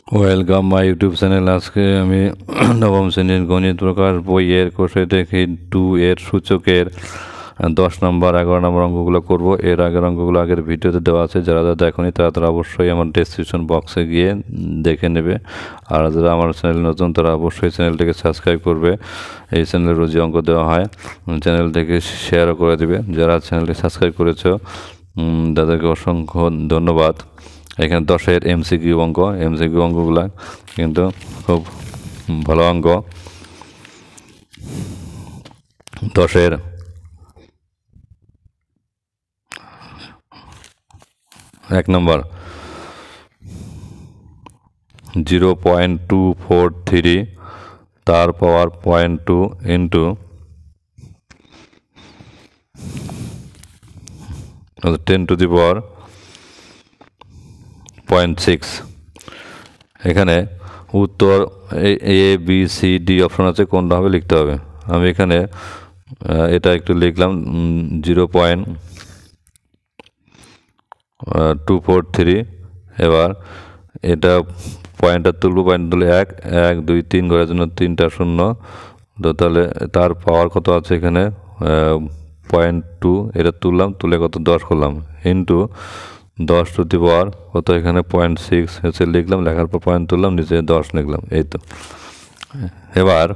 Welcome my YouTube channel. আজকে আমি নবম শ্রেণীর গণিত প্রকাশ বইয়ের কোষে দেখি 2 এর সূচকের 10 নম্বর 11 নম্বর অঙ্কগুলো করব। এর আগের অঙ্কগুলো আগের ভিডিওতে দেওয়া আছে, যারা যারা দেখনি তারা অবশ্যই আমার ডেসক্রিপশন বক্সে গিয়ে দেখে নেবে। আর যারা আমার চ্যানেল নতুন তারা অবশ্যই চ্যানেলটিকে সাবস্ক্রাইব করবে। এই চ্যানেলে রোজই অঙ্ক দেওয়া হয়, চ্যানেলটিকে শেয়ারও করে দেবে। যারা চ্যানেলটি সাবস্ক্রাইব করেছো তাদেরকে অসংখ্য ধন্যবাদ। এখানে 10-এর এমসিকিউ অঙ্কগুলো কিন্তু খুব ভালো অঙ্ক। 10-এর 1 নম্বর 0.243 তার পাওয়ার 0.2 ইন্টু 10 টু দি পাওয়ার 0.6। এখানে উত্তর A B C D option আছে, কোনটা হবে লিখতে হবে। আমি এখানে এটা একটু লিখলাম 0.243। এবার এটা পয়েন্টটা তুলব, পয়েন্ট তুলে 1 1 2 3 করার জন্য 3টা শূন্য, তো তাহলে তার পাওয়ার কত আছে এখানে 0.2। এটা তুললাম, তুলে কত 10 করলাম ইন্টু 10 টু দি পাওয়ার কত এখানে 0.6 হচ্ছে লিখলাম, লেখার পর পয়েন্ট তুললাম, নিচে 10 লিখলাম, এই তো। এবার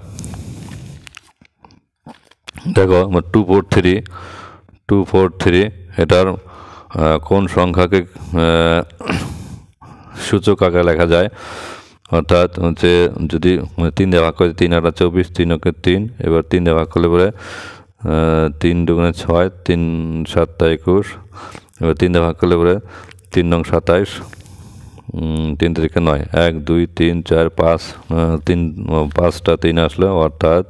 দেখো 243 এটার কোন সংখ্যাকে সূচক আকারে লেখা যায়, অর্থাৎ হচ্ছে যদি 3 দিয়ে ভাগ করে 3 8 24, 3 ওকে 3। এবার 3 দিয়ে ভাগ করলে পরে 3 দুগুণে 6, 3 7 21। এবার 3 দিয়ে ভাগ করলে পরে 3 নং 27, 3 থেকে 9, 1 2 3 4 5, 5টা 3 আসলো, অর্থাৎ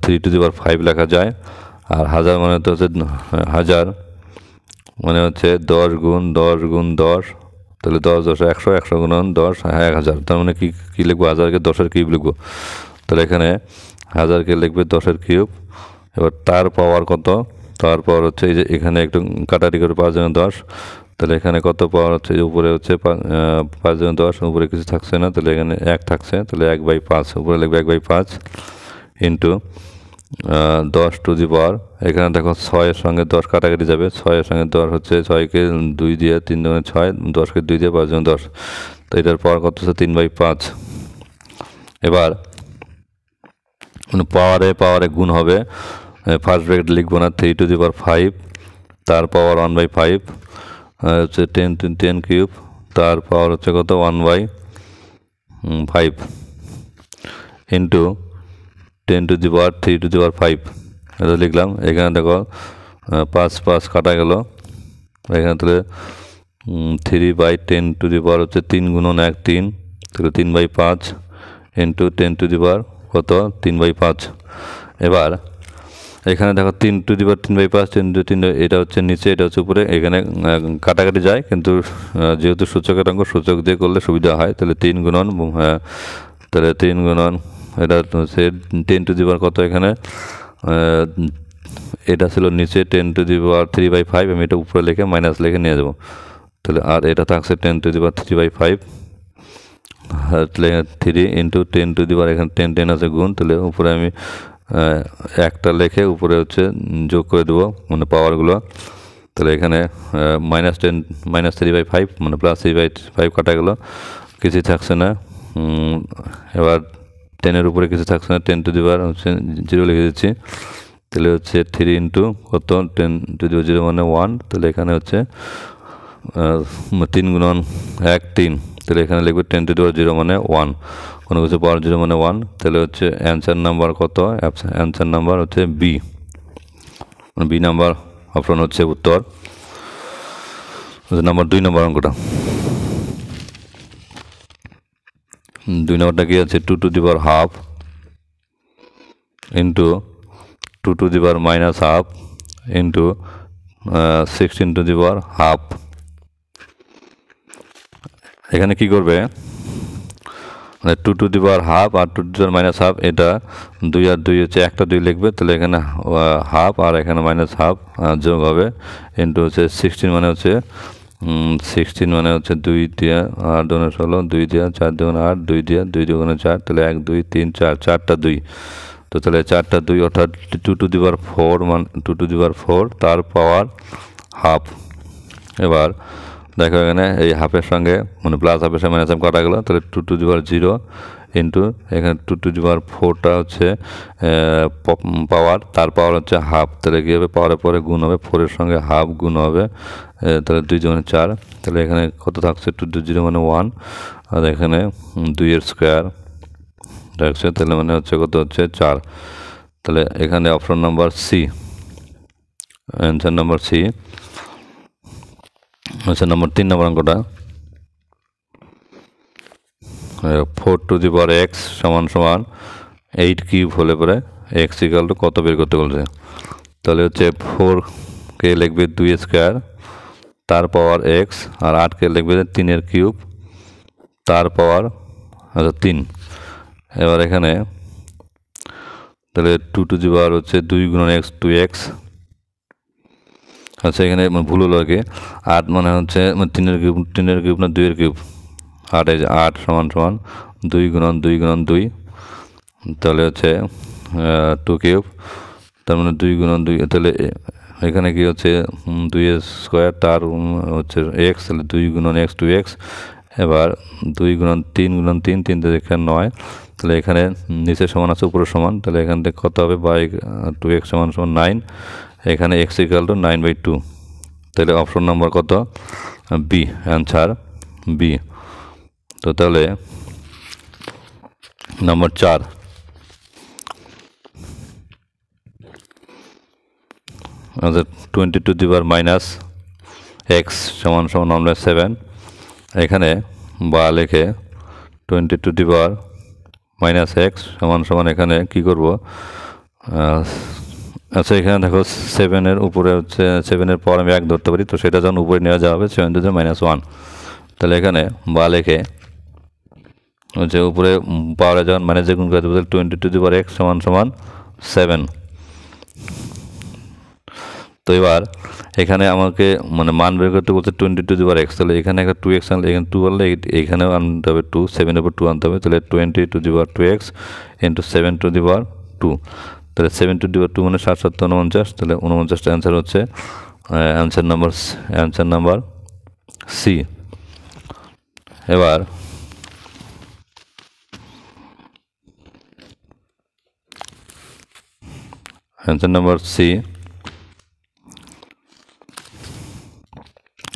3 টু দি পাওয়ার 5 লেখা যায়। আর হাজার মানে তো হচ্ছে হাজার মানে হচ্ছে 10 গুণ 10 গুণ 10, তাহলে 10 10 100, 100 গুণন 10 1000। তার মানে কি লিখবো, হাজারকে 10-এর কিউব লিখবো। তাহলে এখানে হাজারকে লিখবে 10-এর কিউব। এবার তার পাওয়ার কত, তার পাওয়ার হচ্ছে এই যে এখানে একটু কাটাটি করে 5 জন্য 10, তাহলে এখানে কত পাওয়ার হচ্ছে, উপরে হচ্ছে 5 জন্য 10, উপরে কিছু থাকছে না, তাহলে এখানে 1 থাকছে, তাহলে 1/5 উপরে লিখবে 1/5 ইন্টু 10 টু দি পাওয়ার। এখানে দেখো 6-এর সঙ্গে 10 কাটাকাটি যাবে, 6-এর সঙ্গে 10 হচ্ছে 6কে 2 দিয়ে 3 দুগুণে 6, 10কে 2 দিয়ে 5 জন্য 10, তো এটার পাওয়ার কত হচ্ছে 3/5। এবার পাওয়ারে গুণ হবে, ফার্স্ট ব্র্যাকেট লিখবো না, 3 টু দি পাওয়ার 5 তার পাওয়ার 1/5 হচ্ছে 10 কিউব, তার পাওয়ার হচ্ছে কত 1/5 into 10 to the power 3 to the power 5, এটা লিখলাম। এখানে দেখো 5 কাটা গেল, এখানে তাহলে 3/10 টু দি পাওয়ার হচ্ছে 3 গুণন 1 3, তাহলে 3/5 ইন্টু 10 টু দি পাওয়ার কত 3/5। এবার এখানে দেখো 3 টু দি পাওয়ার 3/5, 3 এটা হচ্ছে নিচে, এটা হচ্ছে উপরে, এখানে কাটাকাটি যায়, কিন্তু যেহেতু সূচকের অঙ্ক সূচক দিয়ে করলে সুবিধা হয়, তাহলে 3 গুণন তাহলে 3 গুণন এটা হচ্ছে 10 টু দি পাওয়ার কত, এখানে এটা ছিল নিচে 10 টু দি পাওয়ার 3/5, আমি এটা উপরে লিখে মাইনাস লিখে নিয়ে যাবো, তাহলে আর এটা থাকছে 10 to the power 3/5, 3 into 10 to the power, এখানে 10 আছে গুণ, তাহলে উপরে আমি একটা লিখে উপরে হচ্ছে যোগ করে দেবো মানে পাওয়ারগুলো, তাহলে এখানে -10 -3/5 মানে +3/5 কাটা গেলো, কিছুই থাকছে না। এবার 10-এর উপরে কিছু থাকছে না, 10 টু দি পাওয়ার হচ্ছে 0 লিখে দিচ্ছি, তাহলে হচ্ছে 3 ইন্টু কত 10 টু দি পাওয়ার 0 মানে 1, তাহলে এখানে হচ্ছে 3 গুণন 1 3, তাহলে এখানে লিখবে 10 টু দি পাওয়ার 0 মানে 1, কোনো কিছু পাওয়ার 0 মানে 1, তাহলে হচ্ছে অ্যান্সার নাম্বার কত, অ্যান্সার নাম্বার হচ্ছে বি নাম্বার অপশন হচ্ছে উত্তর। নাম্বার 2 নম্বর অঙ্কটা, 2 নম্বরটা কি আছে 2 to the power half into 2 to the power -half into 16 to the power half. এখানে কি করবে, 2 টু দি পাওয়ার হাফ আর 2 টু দি পাওয়ার -হাফ, এটা 2 আর 2 হচ্ছে একটা 2 লিখবে, তাহলে এখানে হাফ আর এখানে -হাফ যোগ হবে ইন্টু হচ্ছে 16 মানে হচ্ছে 16 মানে হচ্ছে 2 দিয়া 8 দুগুণে 16, 2 দিয়া 4 দুগুণে 8, 2 দিয়া 2 দুগুণে 4, তাহলে 1 2 3 4, 4টা 2। তো তাহলে 4টা 2 অর্থাৎ 2 টু দি পাওয়ার 4 মানে 2 টু দি পাওয়ার 4 তার পাওয়ার হাফ। এবার দেখো এখানে এই হাফের সঙ্গে মানে প্লাস হাফের সঙ্গে মাইনাস হাফ কাটা গেল, তাহলে 2 টু দি পাওয়ার 0 ইন্টু এখানে 2 টু দি পাওয়ার 4টা হচ্ছে পাওয়ার, তার পাওয়ার হচ্ছে হাফ। তাহলে কী হবে, পাওয়ারের পরে গুণ হবে, 4-এর সঙ্গে হাফ গুণ হবে, তাহলে 2 দুগুণে 4। তাহলে এখানে কত থাকছে, 2 টু 0 মানে 1, আর এখানে 2-এর স্কোয়ার থাকছে, তাহলে মানে হচ্ছে কত হচ্ছে 4। তাহলে এখানে option number C, answer number C. আচ্ছা নম্বর 3 নম্বর অঙ্কটা, 4 টু দি পাওয়ার এক্স সমান সমান 8 কিউব হলে পরে এক্স ইকাল টু কত বের করতে বলছে। তাহলে হচ্ছে 4কে লিখবে 2 স্কোয়ার তার পাওয়ার এক্স, আর 8কে লিখবে 3-এর কিউব তার পাওয়ার 3। এবার এখানে তাহলে 2 টু দি পাওয়ার হচ্ছে 2 গুণন এক্স 2x। আচ্ছা এখানে ভুল হলো আর কি, 8 মানে হচ্ছে 3-এর কিউব, 3-এর কিউব না 2-এর কিউব, 8 এই যে 8 সমান সমান 2 গুণন 2 গুণন 2, তাহলে হচ্ছে 2 কিউব, তার মানে 2 গুণন 2, তাহলে এখানে কি হচ্ছে 2 স্কোয়ার তার হচ্ছে এক্স, তাহলে 2 গুণন এক্স 2x। এবার 2 গুণন 3 গুণন 3, 3 থেকে এখানে 9, তাহলে এখানে নিচে সমান আছে উপরে সমান, তাহলে এখান থেকে কত হবে, বাই 2x সমান সমান 9, এখানে x ইকাল টু 9/2। তাহলে অপশন নাম্বার কত, বি, অ্যান্সার বি। তো তাহলে নম্বর 4, আচ্ছা 20 to the power minus x সমান সমান আমরা 7, এখানে বা লেখে 20 to the power minus x সমান সমান এখানে কী করবো, আচ্ছা এখানে দেখো 7-এর উপরে হচ্ছে 7-এর পর আমি 1 ধরতে পারি, তো সেটা যখন উপরে নেওয়া যাবে 7 টু দি -1, তাহলে এখানে বা লেখে হচ্ছে উপরে পাওয়ারে যখন মাইনাস গুণ করে দেবো, 20 টু দি পাওয়ার এক্স সমান সমান 7। তো এবার এখানে আমাকে মানে মান বের করতে বলছে 20 টু দি পাওয়ার এক্স, তাহলে এখানে একটা 2x আনলে এখানে 2 আনলে এইখানেও আনতে হবে 2, 7-এর উপর 2 আনতে হবে, তাহলে 20 to the power 2x into 7 to the power 2, তাহলে 7 টু দি পাওয়ার 2 মানে 7 7 49, তাহলে 49টা অ্যান্সার হচ্ছে অ্যান্সার নাম্বার সি। এবার অ্যান্সার নাম্বার সি।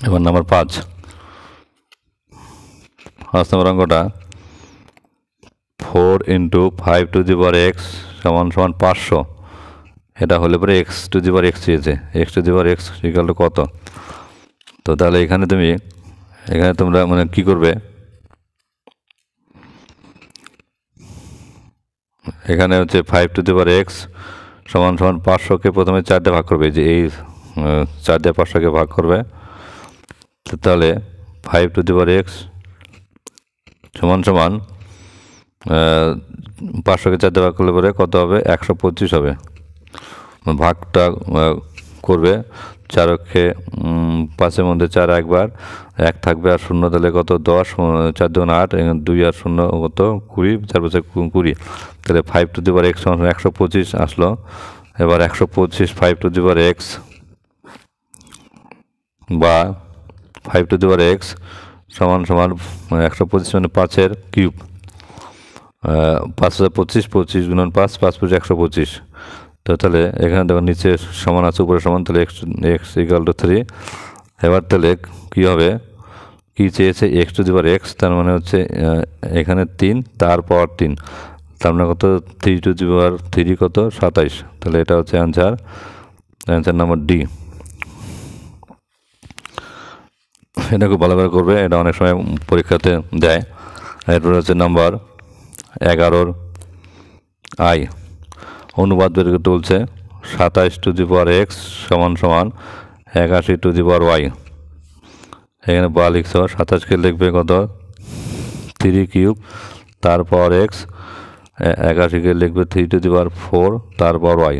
এবার নাম্বার 5 নম্বর অঙ্কটা, 4 into 5 to the power x সমান সমান 500, এটা হলে পরে x to the power x চেয়েছে, x to the power x equal to কত। তো তাহলে এখানে তোমরা মানে কী করবে, এখানে হচ্ছে 5 টু দি পাওয়ার এক্স সমান সমান 500কে প্রথমে 4 দিয়ে ভাগ করবে, যে এই 4 দিয়ে 500কে ভাগ করবে, তাহলে 5 টু দি পাওয়ার এক্স সমান সমান 500কে 4 দিয়ে ভাগ করলে পরে কত হবে, 125 হবে। ভাগটা করবে 4কে 5-এর মধ্যে 4 একবার, 1 থাকবে আর 0, তাহলে কত 10, 4 2 8, 2 আর 0 কত 20, 4 5 20, তাহলে 5 টু দি পাওয়ার এক্স সমান 125 আসলো। এবার 125 5 টু দি পাওয়ার এক্স বা 5 টু দি পাওয়ার এক্স সমান সমান 125 মানে 5-এর কিউব, 5 25, 25 গুণন 5, 5 5 125। তো তাহলে এখানে দেখো নিচে সমান আছে উপরে সমান, তাহলে এক্স ইকাল টু 3। এবার তাহলে কী হবে, কী চেয়েছে, x to the power x, তার মানে হচ্ছে এখানে 3 তার পাওয়ার 3, তার মানে কত 3 টু দি পাওয়ার 3 কত 27, তাহলে এটা হচ্ছে অ্যান্সার নাম্বার ডি। এটা খুব ভালো করে করবে, এটা অনেক সময় পরীক্ষাতে দেয়। এরপর হচ্ছে নাম্বার 11 আই, অনুবাদ বের করতে বলছে 27 টু দি পাওয়ার এক্স সমান সমান 81 টু দি পাওয়ার ওয়াই। এখানে বা লিখছ, 27কে লিখবে কত 3 কিউব তার পাওয়ার এক্স, 81কে লিখবে 3 টু দি পাওয়ার 4 তার পাওয়ার ওয়াই।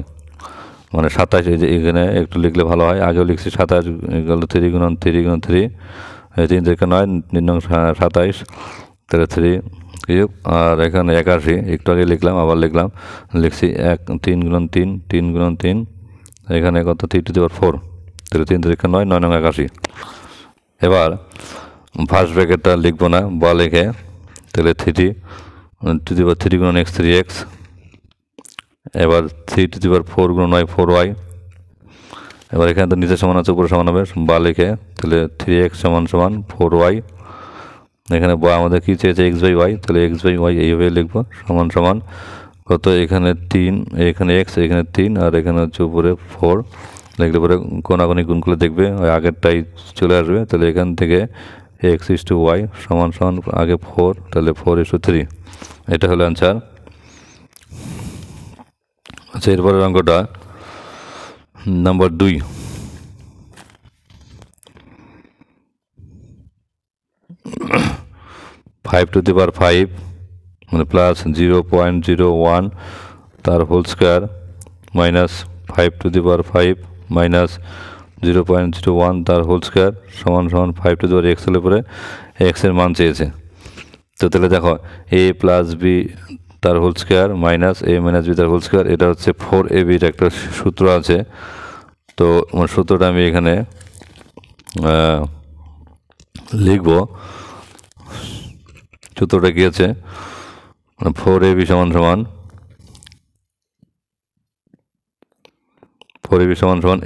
মানে 27, এই যে এখানে একটু লিখলে ভালো হয়, আগেও লিখছি 27 গেল 3 গুণন 3 গুণন 3, 3 থেকে 9, 3 নং 27, তাহলে 3 কিউব, আর এখানে 81, একটু আগে লিখলাম আবার লিখছি 3 গুণন 3, 3 গুণন 3, এখানে কত 3 টু দি পাওয়ার 4, তাহলে 3 থেকে 9, 9 নং 81। এবার ফার্স্ট ব্র্যাকেটটা লিখবো না, বা লিখে তাহলে 3 টু দি পাওয়ার 3 গুণন x 3x, এবার 3 টু দি পাওয়ার 4 গুণন y 4y, এবার এখানে তো নিচে সমান আছে উপরে সমান হবে, বা লিখে তাহলে 3x সমান সমান 4y, এখানে বা আমাদের কী চেয়েছে x বাই y, তাহলে x বাই y এইভাবে লিখবো সমান সমান কত, এখানে 3, এখানে x, এখানে 3, আর এখানে হচ্ছে উপরে 4, লিখলে পরে কোনাকুনি গুণ করলে দেখবে ওই আগেরটাই চলে আসবে। তাহলে এখান থেকে x ইস টু y সমান সমান আগে 4, তাহলে 4:3, এটা হলো অ্যান্সার। আচ্ছা, এরপরের অঙ্কটা number 2, five to the power 5 মানে প্লাস 0.01 তার whole square minus 5 to the power 5 minus 0.01 তার হোল স্কোয়ার সমান সমান 5 টু দি পাওয়ার x হলে পরে এক্সের মান চেয়েছে। তো তাহলে দেখো a প্লাস বি তার whole square minus a minus B তার হোল স্কোয়ার, এটা হচ্ছে 4ab একটা সূত্র আছে। তো সূত্রটা আমি এখানে লিখব। সূত্রটা কি আছে, 4ab সমান সমান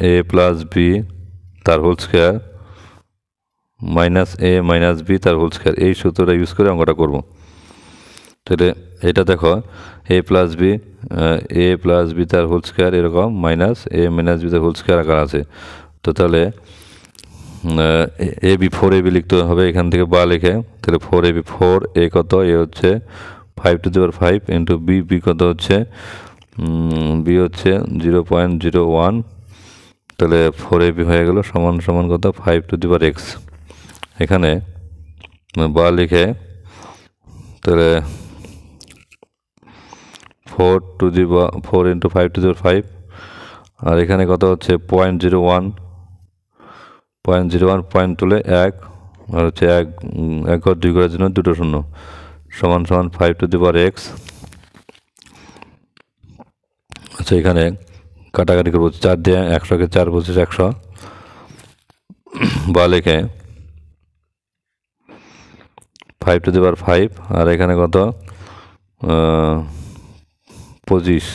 a প্লাস বি তার whole square minus a minus B তার হোল স্কোয়ার, এই সূত্রটা ইউজ করে অঙ্কটা করব। তাহলে এটা দেখো a প্লাস বি তার হোল স্কোয়ার এরকম মাইনাস a মাইনাস বি তার হোল স্কোয়ার আকার আছে। তো তাহলে এ বি 4ab লিখতে হবে এখান থেকে, বা লিখে তাহলে 4ab 4a কত, এ হচ্ছে 5 to the power 5 into B কত হচ্ছে, বি হচ্ছে 0.01, তাহলে 4ab হয়ে গেল সমান সমান কত 5 টু দি পাওয়ার x। এখানে বা লিখে তাহলে 4 ইন্টু 5 টু দি পাওয়ার 5, আর এখানে কত হচ্ছে 0.01 পয়েন্ট তুলে 1, আর হচ্ছে 1 ঘর 2 ঘরের জন্য 2টো শূন্য সমান সমান 5 টু দি পাওয়ার x। আচ্ছা, এখানে কাটাকাটি করবো, 4 দিয়ে 100কে 4 25 100, বা লিখে 5 টু দি পাওয়ার 5, আর এখানে কত 25,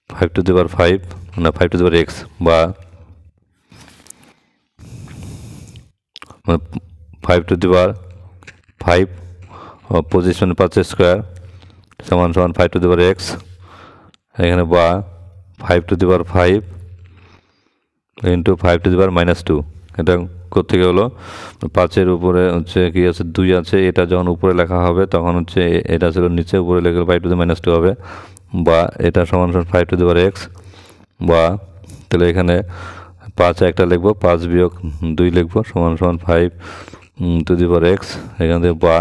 5 টু দি পাওয়ার 5 না 5 টু দি পাওয়ার x, বা 5 টু দি পাওয়ার 5 25 মানে 5 স্কোয়ার সমান সমান 5 টু দি পাওয়ার x, এখানে বা 5 to the power 5 into 5 to the power -2, এটা কোত্থেকে হলো 5-এর উপরে হচ্ছে কি আছে 2 আছে, এটা যখন উপরে লেখা হবে তখন হচ্ছে এটা ছিল নিচে, উপরে লেখা 5 টু দি -2 হবে, বা এটা সমান সমান 5 টু দি পাওয়ার x, বা তাহলে এখানে 5 একটা লিখবো, 5 বিয়োগ 2 লিখবো সমান সমান 5 টু দি পাওয়ার x, এখান থেকে বা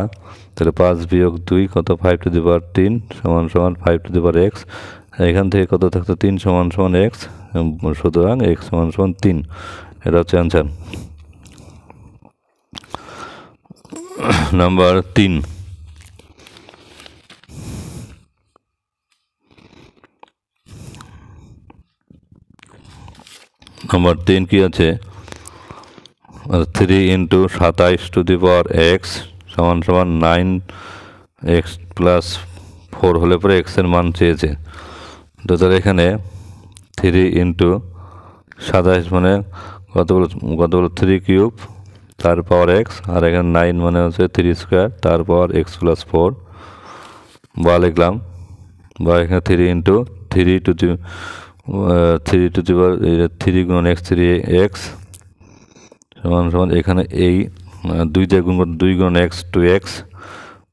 তাহলে 5 বিয়োগ 2 কত 5 টু দি পাওয়ার 3 সমান সমান 5 টু দি পাওয়ার x, এখান থেকে কত থাকতো 3 সমান সমান x, সুতরাং x সমান সমান 3, এটা হচ্ছে অ্যান্সার। নাম্বার 3, কি আছে 3 into 27 two the power x সমান সমান 9x প্লাস 4 হলে পরে x এর মান চেয়েছে। তো তাহলে এখানে 3 ইন্টু 27 মানে কত বলো 3 কিউব তার পাওয়ার x, আর এখানে 9 মানে হচ্ছে 3 স্কোয়ার তার পাওয়ার x প্লাস 4, বা লিখলাম, বা এখানে 3 ইন্টু 3 টু দি পাওয়ার 3 গুণ x 3x সমান সমান এখানে এই 2 দিয়ে গুণ 2 গুণ x 2x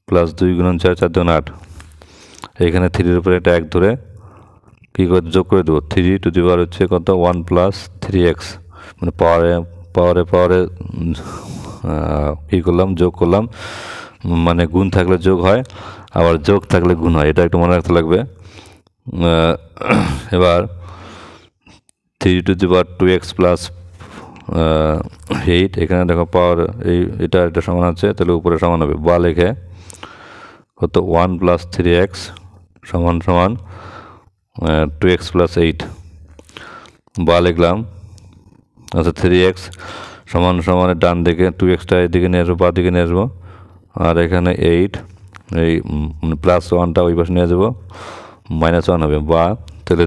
প্লাস 2 গুণ 4 4 গুণ 8, এখানে 3-এর উপরে একটা 1 ধরে কী করে যোগ করে দেবো, 3 টু দি পাওয়ার হচ্ছে কত 1 প্লাস 3x, মানে পাওয়ারে কী করলাম যোগ করলাম, মানে গুণ থাকলে যোগ হয় আবার যোগ থাকলে গুণ হয়, এটা একটু মনে রাখতে লাগবে। এবার 3 to the power 2x plus 8 এখানে দেখো পাওয়ার এটা সমান আছে, তাহলে উপরে সমান হবে বা লিখে কত 1 প্লাস 3x সমান সমান 2x প্লাস 8 বা লিখলাম। আচ্ছা 3x সমান সমান ডান দিকে 2xটা এদিকে নিয়ে আসবো, বা দিকে নিয়ে আসবো, আর এখানে 8 এই প্লাস 1টা ওই পাশে নিয়ে যাবো, -1 হবে বা তাহলে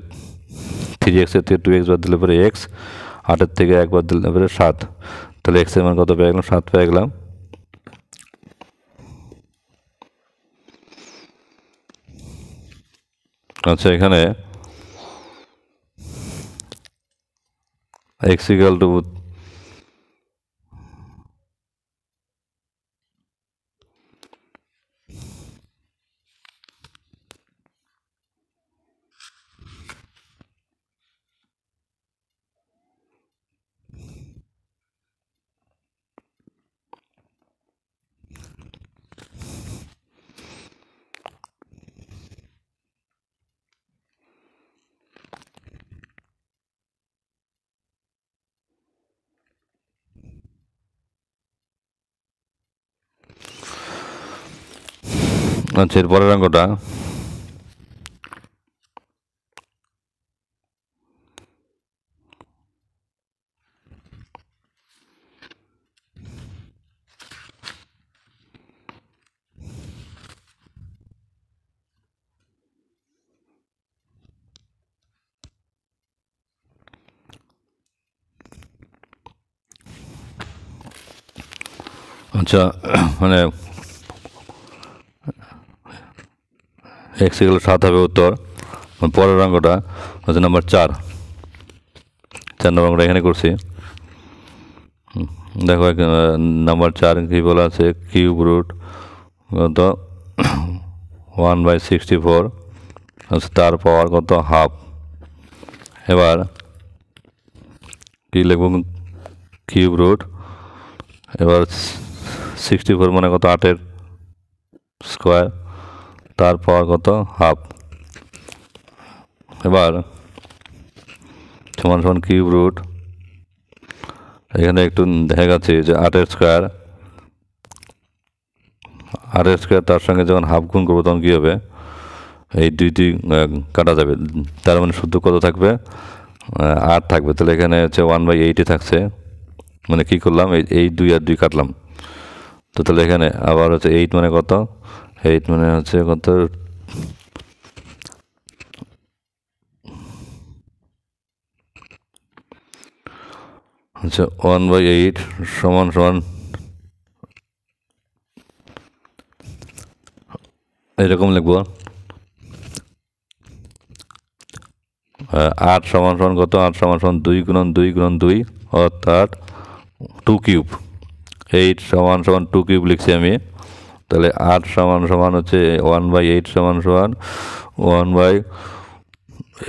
3x এর থেকে 2x বাদ দিলে পরে x, 8-এর থেকে 1 বাদ দিলে পরে 7, তাহলে x এর মান কত পেয়ে গেলাম? 7 পেয়ে গেলাম। আচ্ছা এখানে x ইকুয়াল টু আচ্ছা এর পরের অঙ্কটা আচ্ছা মানে x ইকুয়াল 7 হবে উত্তর। পরের অঙ্কটা হচ্ছে নাম্বার 4 নম্বর অঙ্কটা এখানে করছি। দেখো নাম্বার 4 কি বলা আছে, কিউব রুট কত 1/64, আচ্ছা তার পাওয়ার কত হাফ। এবার কি লিখব, কিউব রুট, এবার 64 মানে কত 8-এর স্কোয়ার, তার পাওয়ার কত হাফ। এবার সমান সমান কিউব রুট, এখানে একটু দেখা যাচ্ছে যে 8-এর স্কোয়ার, তার সঙ্গে যখন হাফ গুণ করবো তখন কী হবে, এই দুই কাটা যাবে, তার মানে শুদ্ধ কত থাকবে 8 থাকবে। তাহলে এখানে হচ্ছে 1/8 থাকছে, মানে কী করলাম এই 2 আর 2 কাটলাম, তো তাহলে এখানে আবার হচ্ছে 8 মানে কত, 8 মানে হচ্ছে কত আচ্ছা 1/8 সমান সমান এরকম লিখবো 8 সমান সমান কত, 8 সমান সমান 2 গুণন 2 গুণন 2 অর্থাৎ 2 কিউব। 8 সমান সমান 2 কিউব লিখছি আমি, তাহলে 8 সমান সমান হচ্ছে 1/8 সমান সমান 1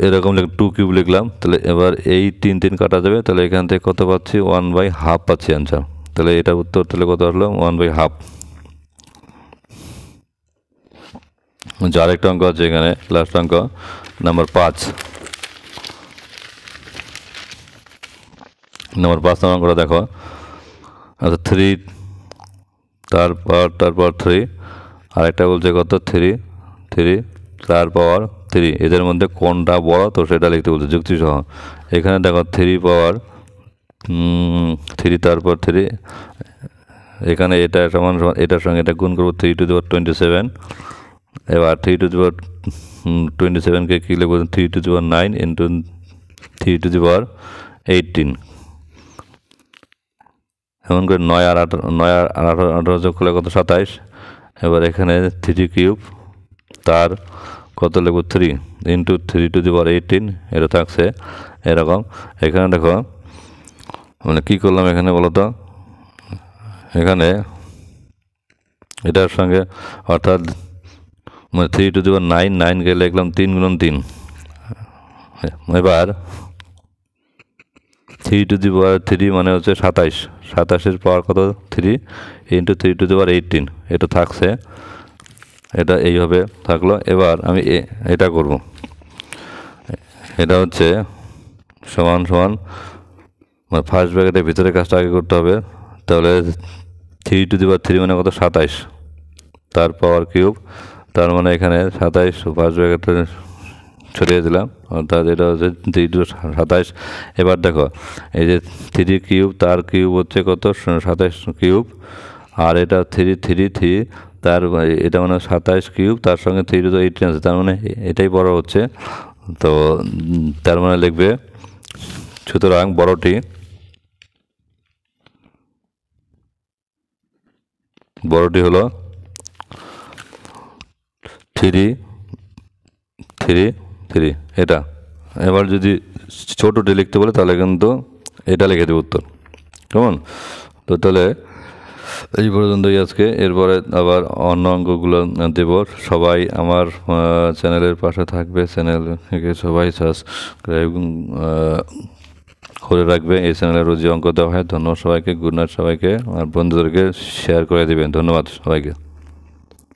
এরকম 2 কিউব লিখলাম। তাহলে এবার এই 3 3 কাটা যাবে, তাহলে এখান থেকে কত পাচ্ছি 1/2 পাচ্ছি অ্যান্সার। তাহলে এটার উত্তর তাহলে কত আসলো 1/2। যার একটা অঙ্ক আছে এখানে, লাস্ট অঙ্ক নাম্বার 5 নম্বর অঙ্কটা দেখো। আচ্ছা 3 তারপর 3, আর একটা বলছে কত 3 তার পাওয়ার 3, এদের মধ্যে কোনটা বড় তো সেটা লিখতে বলছে যুক্তি সহ। এখানে দেখো 3 পাওয়ার 3 তারপর 3, এখানে এটা সমান সমান এটার সঙ্গে এটা গুণ করবো 3 টু দি পাওয়ার 27। এবার 3 টু দি পাওয়ার 27কে কী লিখবো, 3 to the power 9 into 3 to the power 18, এমন করে 9 আর 18 যোগ করলে কত 27। এবার এখানে 3 কিউব, তার কত লিখবো 3 ইন্টু 3 টু দি পাওয়ার 18, এটা থাকছে এরকম। এখানে দেখো মানে কী করলাম এখানে বলো তো, এখানে এটার সঙ্গে অর্থাৎ মানে 3 টু দি পাওয়ার 9কে লিখলাম 3 গুণন 3। এবার 3 টু দি পাওয়ার 3 মানে হচ্ছে 27-এর পাওয়ার কত 3 ইন্টু 3 টু দি পাওয়ার 18, এটা থাকছে, এটা এইভাবে থাকলো। এবার আমি এটা করব, এটা হচ্ছে সমান সমান মানে ফার্স্ট ব্র্যাকেটের ভিতরে কাজটা আগে করতে হবে। তাহলে 3^3 মানে কত 27, তার পাওয়ার কিউব, তার মানে এখানে 27 ফার্স্ট ব্র্যাকেটে ছড়িয়ে দিলাম, অর্থাৎ এটা হচ্ছে 3×27। এবার দেখো এই যে 3 কিউব, তার কিউব হচ্ছে কত 27 কিউব, আর এটা 3 তার এটা মানে 27 কিউব, তার সঙ্গে 3 তো 18 আছে, তার মানে এটাই বড় হচ্ছে। তো তার মানে লিখবে, সুতরাং বড়টি হলো 3 এটা। এবার যদি ছোটোটি লিখতে বলে তাহলে কিন্তু এটা লিখে দেবে উত্তর, কেমন? তো তাহলে এই পর্যন্তই আজকে, এরপরে আবার অন্য অঙ্কগুলো দেব। সবাই আমার চ্যানেলের পাশে থাকবে, চ্যানেলকে সবাই সাবস্ক্রাইব করে রাখবে। এই চ্যানেলে রোজই অঙ্ক দেওয়া হয়। ধন্যবাদ সবাইকে, গুড নাইট সবাইকে, আর বন্ধুদেরকে শেয়ার করে দিবেন। ধন্যবাদ সবাইকে।